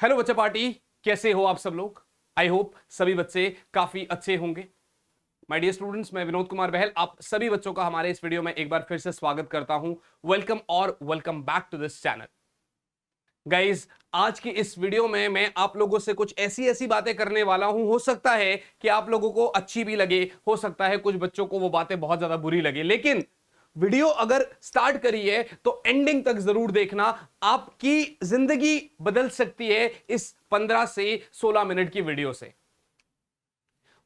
Hello बच्चा party, कैसे हो आप सब लोग। आई होप सभी बच्चे काफी अच्छे होंगे। माय डियर स्टूडेंट्स, मैं विनोद कुमार बहल आप सभी बच्चों का हमारे इस वीडियो में एक बार फिर से स्वागत करता हूं। वेलकम और welcome back to this channel. Guys, आज की इस वीडियो में मैं आप लोगों से कुछ ऐसी ऐसी बातें करने वाला हूं। हो सकता है कि आप लोगों को अच्छी भी लगे, हो सकता है कुछ बच्चों को वो बातें बहुत ज्यादा बुरी लगे, लेकिन वीडियो अगर स्टार्ट करी है तो एंडिंग तक जरूर देखना। आपकी जिंदगी बदल सकती है इस 15 से 16 मिनट की वीडियो से।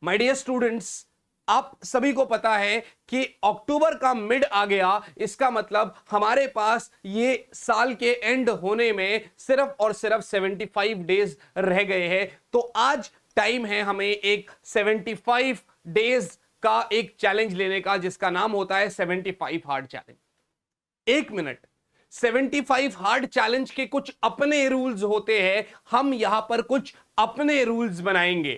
माय डियर स्टूडेंट्स, आप सभी को पता है कि अक्टूबर का मिड आ गया। इसका मतलब हमारे पास ये साल के एंड होने में सिर्फ और सिर्फ 75 डेज रह गए हैं। तो आज टाइम है हमें एक 75 डेज का एक चैलेंज लेने का, जिसका नाम होता है 75 हार्ड चैलेंज। एक मिनट, 75 हार्ड चैलेंज के कुछ अपने रूल्स होते हैं, हम यहां पर कुछ अपने रूल्स बनाएंगे।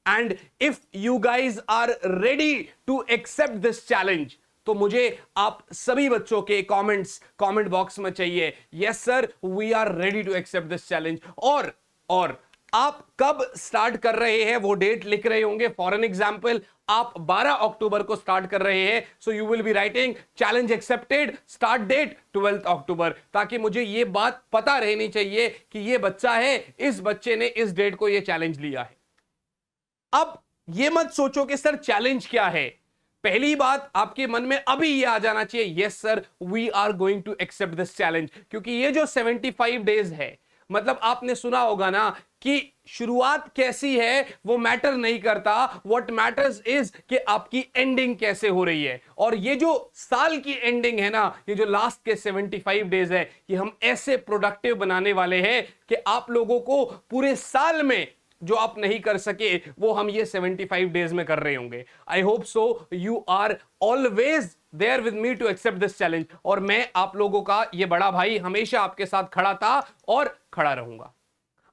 And if you guys are ready to accept this challenge, तो मुझे आप सभी बच्चों के कमेंट बॉक्स में चाहिए yes sir, we are ready to accept this challenge. और आप कब स्टार्ट कर रहे हैं वो डेट लिख रहे होंगे। फॉर एन एग्जाम्पल, आप 12 अक्टूबर को स्टार्ट कर रहे हैं, so you will be writing challenge accepted, start date 12 October, ताकि मुझे ये बात पता रहनी चाहिए कि ये बच्चा है, इस बच्चे ने इस डेट को ये चैलेंज लिया है। अब ये मत सोचो कि सर चैलेंज क्या है। पहली बात आपके मन में अभी ये आ जाना चाहिए, yes sir, we are going to accept this challenge. क्योंकि ये जो 75 डेज है, मतलब आपने सुना होगा ना कि शुरुआत कैसी है वो मैटर नहीं करता, व्हाट मैटर्स इज कि आपकी एंडिंग कैसे हो रही है। और ये जो साल की एंडिंग है ना, ये जो लास्ट के 75 डेज है, ये हम ऐसे प्रोडक्टिव बनाने वाले हैं कि आप लोगों को पूरे साल में जो आप नहीं कर सके वो हम ये 75 डेज में कर रहे होंगे। I hope so you are always there with me to accept this challenge. और मैं आप लोगों का ये बड़ा भाई हमेशा आपके साथ खड़ा था और खड़ा रहूंगा।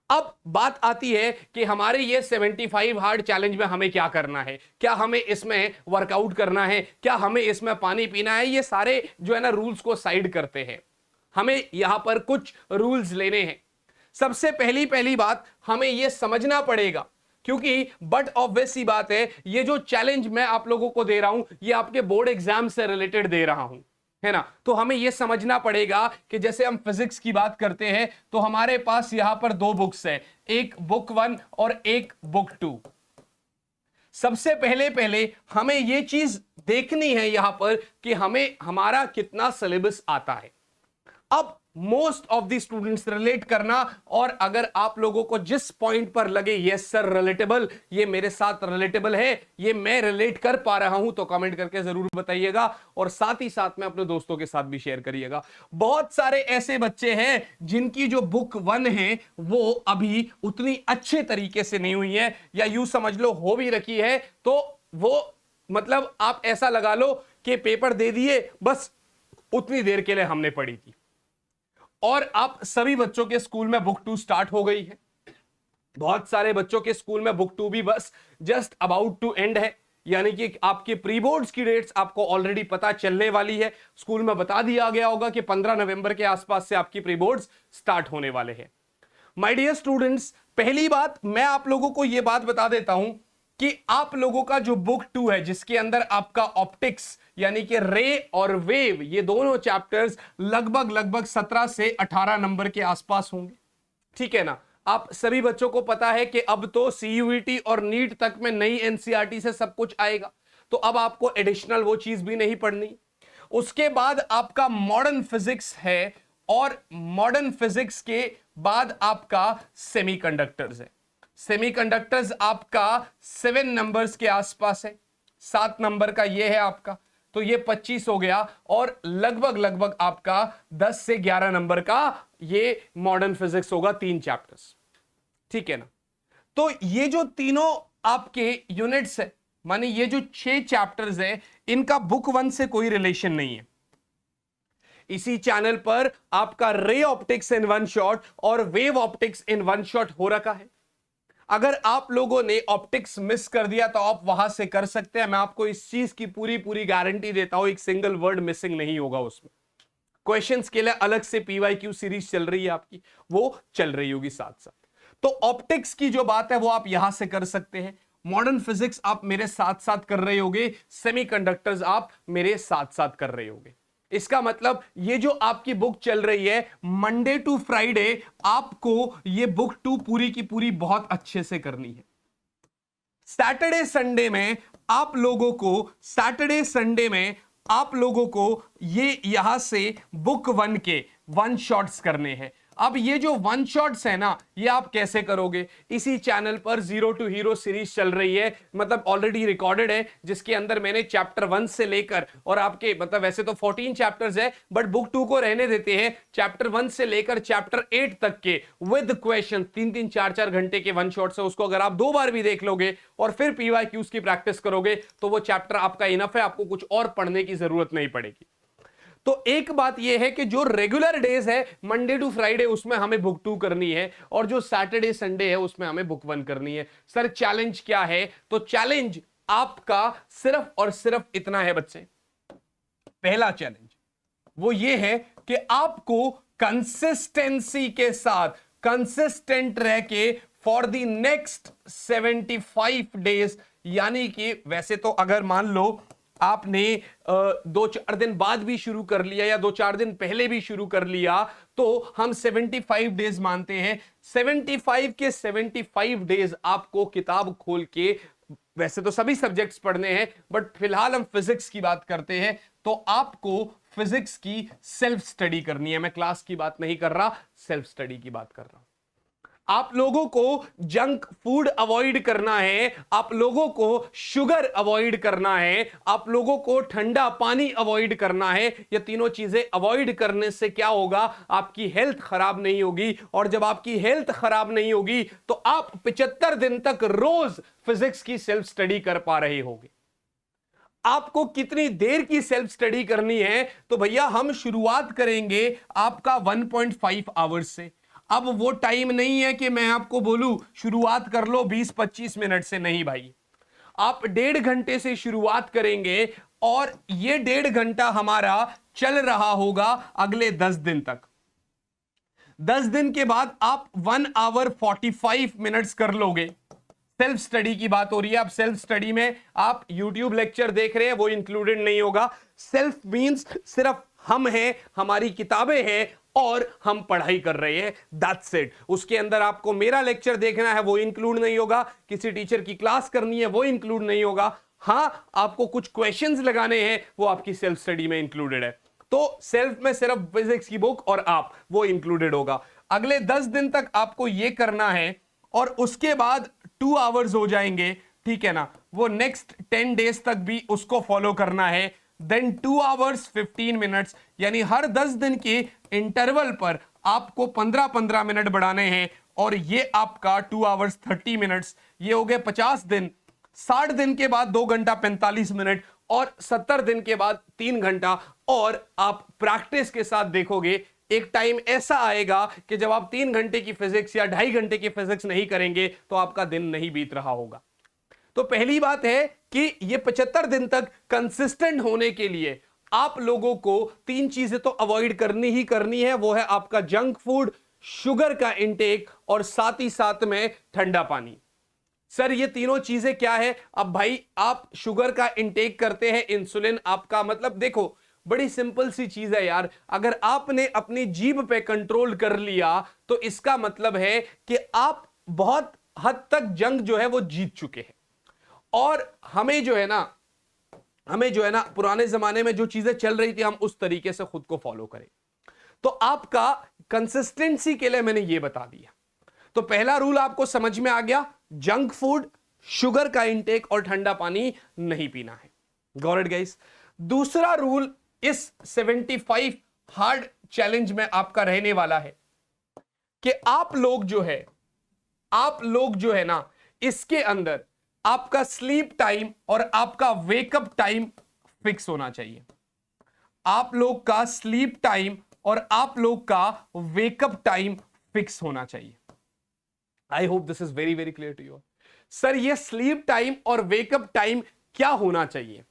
अब बात आती है कि हमारे ये 75 हार्ड चैलेंज में हमें क्या करना है। क्या हमें इसमें वर्कआउट करना है, क्या हमें इसमें पानी पीना है, ये सारे जो है ना रूल्स को साइड करते हैं। हमें यहां पर कुछ रूल्स लेने हैं। सबसे पहली बात हमें यह समझना पड़ेगा, क्योंकि बट ऑब्वियस सी बात है, ये जो चैलेंज मैं आप लोगों को दे रहा हूं ये आपके बोर्ड एग्जाम से रिलेटेड दे रहा हूं, है ना। तो हमें यह समझना पड़ेगा कि जैसे हम फिजिक्स की बात करते हैं तो हमारे पास यहां पर दो बुक्स है, एक बुक 1 और एक बुक 2। सबसे पहले हमें यह चीज देखनी है यहां पर कि हमें हमारा कितना सिलेबस आता है। अब most of the students relate करना, और अगर आप लोगों को जिस पॉइंट पर लगे यस सर रिलेटेबल, ये मेरे साथ रिलेटेबल है, ये मैं रिलेट कर पा रहा हूं, तो कमेंट करके जरूर बताइएगा। और साथ ही साथ में अपने दोस्तों के साथ भी शेयर करिएगा। बहुत सारे ऐसे बच्चे हैं जिनकी जो बुक 1 है वो अभी उतनी अच्छे तरीके से नहीं हुई है, या यूं समझ लो हो भी रखी है, तो वो मतलब आप ऐसा लगा लो कि पेपर दे दिए, बस उतनी देर के लिए हमने पढ़ी थी। और आप सभी बच्चों के स्कूल में बुक 2 स्टार्ट हो गई है। बहुत सारे बच्चों के स्कूल में बुक 2 भी बस जस्ट अबाउट टू एंड है, यानी कि आपके प्री बोर्ड्स की डेट्स आपको ऑलरेडी पता चलने वाली है। स्कूल में बता दिया गया होगा कि 15 नवंबर के आसपास से आपकी प्री बोर्ड्स स्टार्ट होने वाले हैं। माय डियर स्टूडेंट्स, पहली बात मैं आप लोगों को यह बात बता देता हूं कि आप लोगों का जो बुक 2 है, जिसके अंदर आपका ऑप्टिक्स यानी कि रे और वेव, ये दोनों चैप्टर्स लगभग 17 से 18 नंबर के आसपास होंगे, ठीक है ना। आप सभी बच्चों को पता है कि अब तो सीयूईटी और नीट तक में नई एनसीईआरटी से सब कुछ आएगा, तो अब आपको एडिशनल वो चीज भी नहीं पढ़नी। उसके बाद आपका मॉडर्न फिजिक्स है, और मॉडर्न फिजिक्स के बाद आपका सेमीकंडक्टर्स है। सेमीकंडक्टर्स आपका 7 नंबर्स के आसपास है, 7 नंबर का ये है आपका, तो ये 25 हो गया। और लगभग आपका 10 से 11 नंबर का ये मॉडर्न फिजिक्स होगा, 3 चैप्टर्स, ठीक है ना। तो ये जो तीनों आपके यूनिट्स है, माने ये जो 6 चैप्टर्स है, इनका बुक 1 से कोई रिलेशन नहीं है। इसी चैनल पर आपका रे ऑप्टिक्स इन 1 शॉट और वेव ऑप्टिक्स इन 1 शॉट हो रखा है। अगर आप लोगों ने ऑप्टिक्स मिस कर दिया तो आप वहां से कर सकते हैं, मैं आपको इस चीज की पूरी गारंटी देता हूं, एक सिंगल वर्ड मिसिंग नहीं होगा उसमें। क्वेश्चंस के लिए अलग से पीवाईक्यू सीरीज चल रही है आपकी, वो चल रही होगी साथ साथ। तो ऑप्टिक्स की जो बात है वो आप यहां से कर सकते हैं, मॉडर्न फिजिक्स आप मेरे साथ साथ कर रहे होगे, सेमीकंडक्टर्स आप मेरे साथ साथ कर रहे होगे। इसका मतलब ये जो आपकी बुक चल रही है मंडे टू फ्राइडे, आपको ये बुक 2 पूरी की पूरी बहुत अच्छे से करनी है। सैटरडे संडे में आप लोगों को ये यहां से बुक 1 के 1 शॉट्स करने हैं। अब ये जो 1 शॉट्स है ना, ये आप कैसे करोगे? इसी चैनल पर जीरो टू हीरो सीरीज चल रही है, मतलब ऑलरेडी रिकॉर्डेड है, जिसके अंदर मैंने चैप्टर 1 से लेकर और आपके मतलब वैसे तो 14 चैप्टर्स है, बट बुक 2 को रहने देते हैं, चैप्टर 1 से लेकर चैप्टर 8 तक के विद क्वेश्चन 3-3 4-4 घंटे के 1 शॉट्स है। उसको अगर आप 2 बार भी देख लोगे और फिर पीवाईक्यूज की प्रैक्टिस करोगे तो वो चैप्टर आपका इनफ है, आपको कुछ और पढ़ने की जरूरत नहीं पड़ेगी। तो एक बात यह है कि जो रेगुलर डेज है मंडे टू फ्राइडे उसमें हमें बुक 2 करनी है, और जो सैटरडे संडे है उसमें हमें बुक 1 करनी है। सर चैलेंज क्या है? तो चैलेंज आपका सिर्फ और सिर्फ इतना है बच्चे, पहला चैलेंज वो ये है कि आपको कंसिस्टेंसी के साथ कंसिस्टेंट रह के फॉर द नेक्स्ट 75 डेज, यानी कि वैसे तो अगर मान लो आपने 2-4 दिन बाद भी शुरू कर लिया या 2-4 दिन पहले भी शुरू कर लिया तो हम 75 डेज मानते हैं। 75 के 75 डेज आपको किताब खोल के, वैसे तो सभी सब्जेक्ट्स पढ़ने हैं बट फिलहाल हम फिजिक्स की बात करते हैं, तो आपको फिजिक्स की सेल्फ स्टडी करनी है। मैं क्लास की बात नहीं कर रहा, सेल्फ स्टडी की बात कर रहा हूं। आप लोगों को जंक फूड अवॉइड करना है, आप लोगों को शुगर अवॉइड करना है, आप लोगों को ठंडा पानी अवॉइड करना है। ये तीनों चीजें अवॉइड करने से क्या होगा? आपकी हेल्थ खराब नहीं होगी, और जब आपकी हेल्थ खराब नहीं होगी तो आप 75 दिन तक रोज फिजिक्स की सेल्फ स्टडी कर पा रहे होंगे। आपको कितनी देर की सेल्फ स्टडी करनी है? तो भैया हम शुरुआत करेंगे आपका 1.5 आवर्स से। अब वो टाइम नहीं है कि मैं आपको बोलूं शुरुआत कर लो 20-25 मिनट से, नहीं भाई, आप 1.5 घंटे से शुरुआत करेंगे और ये 1.5 घंटा हमारा चल रहा होगा अगले 10 दिन तक। 10 दिन के बाद आप 1 आवर 45 मिनट्स कर लोगे। सेल्फ स्टडी की बात हो रही है। आप सेल्फ स्टडी में आप YouTube लेक्चर देख रहे हैं, वो इंक्लूडेड नहीं होगा। सेल्फ मींस सिर्फ हम हैं, हमारी किताबें हैं और हम पढ़ाई कर रहे हैं, दैट्स इट। उसके अंदर आपको मेरा लेक्चर देखना है वो इंक्लूड नहीं होगा, किसी टीचर की क्लास करनी है वो इंक्लूड नहीं होगा। हां, आपको कुछ क्वेश्चंस लगाने हैं वो आपकी सेल्फ स्टडी में इंक्लूडेड है। तो सेल्फ में सिर्फ फिजिक्स की बुक और आप, वो इंक्लूडेड होगा। अगले 10 दिन तक आपको ये करना है और उसके बाद 2 आवर्स हो जाएंगे, ठीक है ना। वो नेक्स्ट 10 डेज तक भी उसको फॉलो करना है। देन 2 आवर्स 15 मिनट्स, यानी हर 10 दिन के इंटरवल पर आपको 15-15 मिनट बढ़ाने हैं, और ये आपका 2 आवर्स 30 मिनट्स, ये हो गए 50 दिन। 60 दिन के बाद 2 घंटा 45 मिनट, और 70 दिन के बाद 3 घंटा। और आप प्रैक्टिस के साथ देखोगे एक टाइम ऐसा आएगा कि जब आप 3 घंटे की फिजिक्स या 2.5 घंटे की फिजिक्स नहीं करेंगे तो आपका दिन नहीं बीत रहा होगा। तो पहली बात है कि ये 75 दिन तक कंसिस्टेंट होने के लिए आप लोगों को 3 चीजें तो अवॉइड करनी ही करनी है। वो है आपका जंक फूड, शुगर का इंटेक, और साथ ही साथ में ठंडा पानी। सर ये तीनों चीजें क्या है? अब भाई आप शुगर का इंटेक करते हैं, इंसुलिन आपका, मतलब देखो बड़ी सिंपल सी चीज है यार। अगर आपने अपनी जीभ पे कंट्रोल कर लिया तो इसका मतलब है कि आप बहुत हद तक जंग जो है वो जीत चुके हैं। और हमें जो है ना पुराने जमाने में जो चीजें चल रही थी हम उस तरीके से खुद को फॉलो करें। तो आपका कंसिस्टेंसी के लिए मैंने ये बता दिया। तो पहला रूल आपको समझ में आ गया, जंक फूड, शुगर का इंटेक और ठंडा पानी नहीं पीना है। Got it guys. दूसरा रूल इस 75 हार्ड चैलेंज में आपका रहने वाला है कि आप लोग जो है ना इसके अंदर आपका स्लीप टाइम और आपका वेकअप टाइम फिक्स होना चाहिए। आप लोग का स्लीप टाइम और आप लोग का वेकअप टाइम फिक्स होना चाहिए। I hope this is very very clear to you. Sir ये स्लीप टाइम और वेकअप टाइम क्या होना चाहिए?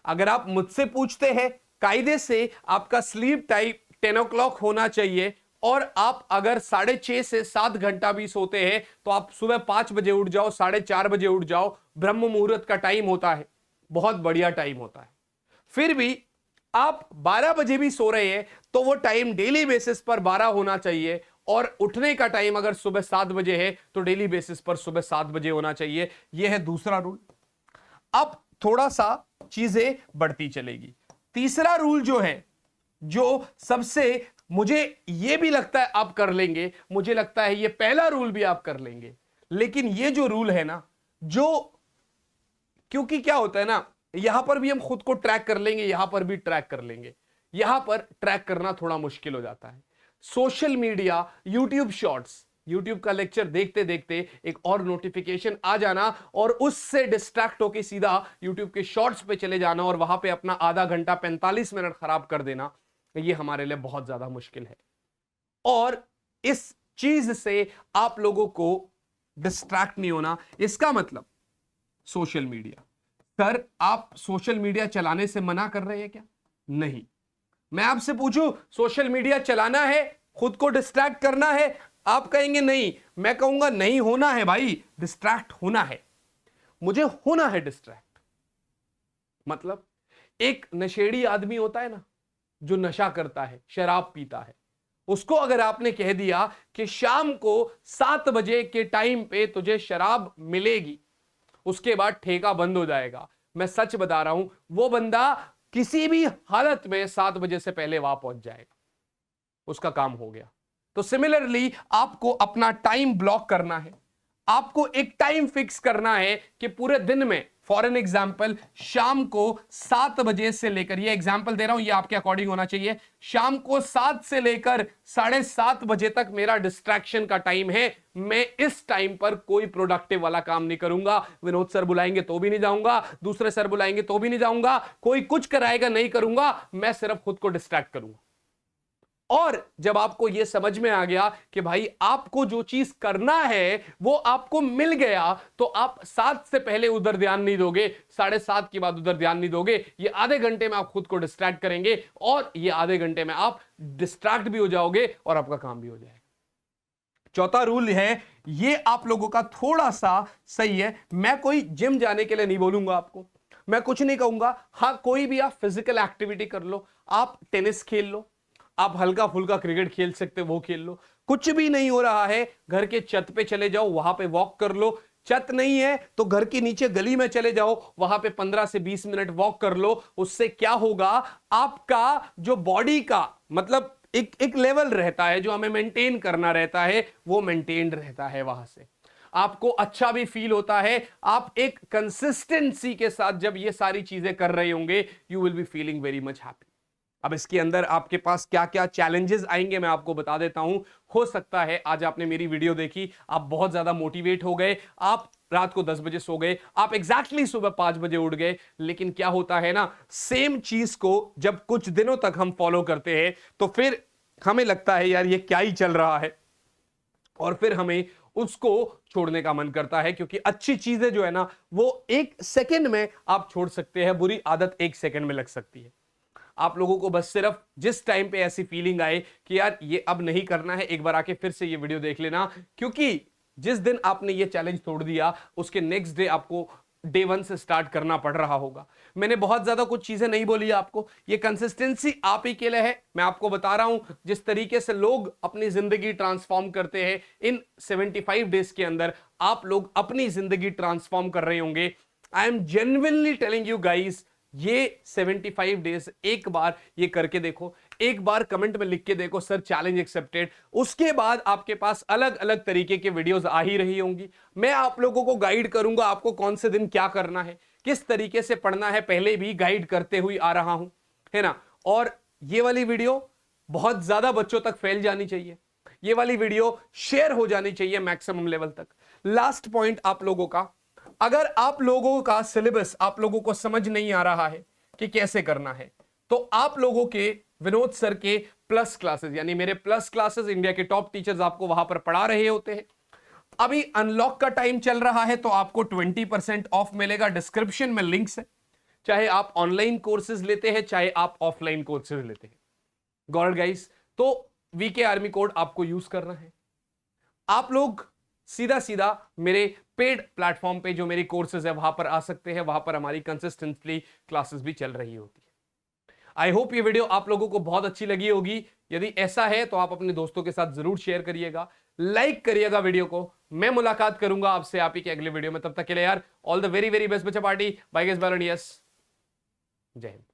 अगर आप मुझसे पूछते हैं, कायदे से आपका स्लीप टाइम 10 o'clock होना चाहिए और आप अगर 6:30 से 7 घंटा भी सोते हैं तो आप सुबह 5 बजे उठ जाओ, 4:30 बजे उठ जाओ, ब्रह्म मुहूर्त का टाइम होता है, बहुत बढ़िया टाइम होता है। फिर भी आप 12 बजे भी सो रहे हैं तो वो टाइम डेली बेसिस पर 12 होना चाहिए, और उठने का टाइम अगर सुबह 7 बजे है तो डेली बेसिस पर सुबह 7 बजे होना चाहिए। यह है दूसरा रूल। अब थोड़ा सा चीजें बढ़ती चलेगी। तीसरा रूल जो है, जो सबसे मुझे यह भी लगता है आप कर लेंगे, मुझे लगता है यह पहला रूल भी आप कर लेंगे, लेकिन यह जो रूल है ना, जो क्योंकि क्या होता है ना, यहां पर भी हम खुद को ट्रैक कर लेंगे, यहां पर भी ट्रैक कर लेंगे, यहां पर ट्रैक करना थोड़ा मुश्किल हो जाता है। Social media, YouTube shorts, YouTube का लेक्चर देखते देखते एक और नोटिफिकेशन आ जाना और उससे डिस्ट्रैक्ट होकर सीधा यूट्यूब के शॉर्ट्स पे चले जाना और वहां पे अपना आधा घंटा 45 मिनट खराब कर देना, ये हमारे लिए बहुत ज्यादा मुश्किल है। और इस चीज से आप लोगों को डिस्ट्रैक्ट नहीं होना। इसका मतलब सोशल मीडिया, सर आप सोशल मीडिया चलाने से मना कर रहे हैं क्या? नहीं। मैं आपसे पूछूं सोशल मीडिया चलाना है, खुद को डिस्ट्रैक्ट करना है, आप कहेंगे नहीं, मैं कहूंगा नहीं होना है भाई, डिस्ट्रैक्ट होना है, मुझे होना है डिस्ट्रैक्ट। मतलब एक नशेड़ी आदमी होता है ना, जो नशा करता है, शराब पीता है, उसको अगर आपने कह दिया कि शाम को 7 बजे के टाइम पे तुझे शराब मिलेगी, उसके बाद ठेका बंद हो जाएगा, मैं सच बता रहा हूं, वो बंदा किसी भी हालत में 7 बजे से पहले वहां पहुंच जाएगा, उसका काम हो गया। तो सिमिलरली आपको अपना टाइम ब्लॉक करना है, आपको एक टाइम फिक्स करना है कि पूरे दिन में, फॉर एन एग्जाम्पल, शाम को 7 बजे से लेकर, ये एग्जाम्पल दे रहा हूं, ये आपके अकॉर्डिंग होना चाहिए, शाम को 7 से लेकर 7:30 बजे तक मेरा डिस्ट्रैक्शन का टाइम है, मैं इस टाइम पर कोई प्रोडक्टिव वाला काम नहीं करूंगा। विनोद सर बुलाएंगे तो भी नहीं जाऊंगा, दूसरे सर बुलाएंगे तो भी नहीं जाऊंगा, कोई कुछ कराएगा नहीं करूंगा, मैं सिर्फ खुद को डिस्ट्रैक्ट करूंगा। और जब आपको यह समझ में आ गया कि भाई आपको जो चीज करना है वो आपको मिल गया, तो आप 7 से पहले उधर ध्यान नहीं दोगे, 7:30 के बाद उधर ध्यान नहीं दोगे, ये आधे घंटे में आप खुद को डिस्ट्रैक्ट करेंगे और ये आधे घंटे में आप डिस्ट्रैक्ट भी हो जाओगे और आपका काम भी हो जाएगा। चौथा रूल है, ये आप लोगों का थोड़ा सा सही है, मैं कोई जिम जाने के लिए नहीं बोलूंगा आपको, मैं कुछ नहीं कहूंगा। हां, कोई भी आप फिजिकल एक्टिविटी कर लो, आप टेनिस खेल लो, आप हल्का फुल्का क्रिकेट खेल सकते हो, वो खेल लो, कुछ भी नहीं हो रहा है, घर के छत पे चले जाओ, वहां पे वॉक कर लो, छत नहीं है तो घर के नीचे गली में चले जाओ, वहां पे 15 से 20 मिनट वॉक कर लो। उससे क्या होगा, आपका जो बॉडी का मतलब एक लेवल रहता है जो हमें मेंटेन करना रहता है, वो मेंटेन रहता है, वहां से आपको अच्छा भी फील होता है। आप एक कंसिस्टेंसी के साथ जब ये सारी चीजें कर रहे होंगे, you will be feeling very much happy. अब इसके अंदर आपके पास क्या क्या चैलेंजेस आएंगे मैं आपको बता देता हूं। हो सकता है आज आपने मेरी वीडियो देखी, आप बहुत ज्यादा मोटिवेट हो गए, आप रात को 10 बजे सो गए, आप एग्जैक्टली सुबह 5 बजे उठ गए, लेकिन क्या होता है ना, सेम चीज को जब कुछ दिनों तक हम फॉलो करते हैं तो फिर हमें लगता है यार ये क्या ही चल रहा है, और फिर हमें उसको छोड़ने का मन करता है, क्योंकि अच्छी चीजें जो है ना वो 1 सेकंड में आप छोड़ सकते हैं, बुरी आदत 1 सेकंड में लग सकती है। आप लोगों को बस सिर्फ जिस टाइम पे ऐसी फीलिंग आए कि यार ये अब नहीं करना है, एक बार आके फिर से ये वीडियो देख लेना, क्योंकि जिस दिन आपने ये चैलेंज तोड़ दिया उसके नेक्स्ट डे आपको डे 1 से स्टार्ट करना पड़ रहा होगा। मैंने बहुत ज्यादा कुछ चीजें नहीं बोली आपको, ये कंसिस्टेंसी आप ही के लिए है। मैं आपको बता रहा हूं जिस तरीके से लोग अपनी जिंदगी ट्रांसफॉर्म करते हैं, इन 75 डेज के अंदर आप लोग अपनी जिंदगी ट्रांसफॉर्म कर रहे होंगे। I am genuinely telling you guys, ये 75 डेज एक बार ये करके देखो, एक बार कमेंट में लिख के देखो सर चैलेंज एक्सेप्टेड, उसके बाद आपके पास अलग अलग तरीके के वीडियोस आ ही रही होंगी। मैं आप लोगों को गाइड करूंगा आपको कौन से दिन क्या करना है, किस तरीके से पढ़ना है, पहले भी गाइड करते हुए आ रहा हूं, है ना। और ये वाली वीडियो बहुत ज्यादा बच्चों तक फैल जानी चाहिए, ये वाली वीडियो शेयर हो जानी चाहिए मैक्सिमम लेवल तक। लास्ट पॉइंट आप लोगों का, अगर आप लोगों का सिलेबस आप लोगों को समझ नहीं आ रहा है कि कैसे करना है, तो आप लोगों के विनोद सर के प्लस क्लासेस, यानी मेरे प्लस क्लासेस, इंडिया के टॉप टीचर्स आपको वहां पर पढ़ा रहे होते हैं। अभी अनलॉक का टाइम चल रहा है तो आपको 20% ऑफ मिलेगा, डिस्क्रिप्शन में लिंक्स है, चाहे आप ऑनलाइन कोर्सेज लेते हैं चाहे आप ऑफलाइन कोर्सेज लेते हैं। गॉड गाइस, तो वीके आर्मी कोड आपको यूज करना है। आप लोग सीधा सीधा मेरे पेड प्लेटफॉर्म पे जो मेरी कोर्सेज है वहां पर आ सकते हैं, वहां पर हमारी कंसिस्टेंटली क्लासेस भी चल रही होती है। आई होप ये वीडियो आप लोगों को बहुत अच्छी लगी होगी। यदि ऐसा है तो आप अपने दोस्तों के साथ जरूर शेयर करिएगा, लाइक करिएगा वीडियो को। मैं मुलाकात करूंगा आपसे आप ही के अगले वीडियो में। तब तक के लिए यार all the very very best बच्चा party. Bye guys, bye, yes, जय हिंद।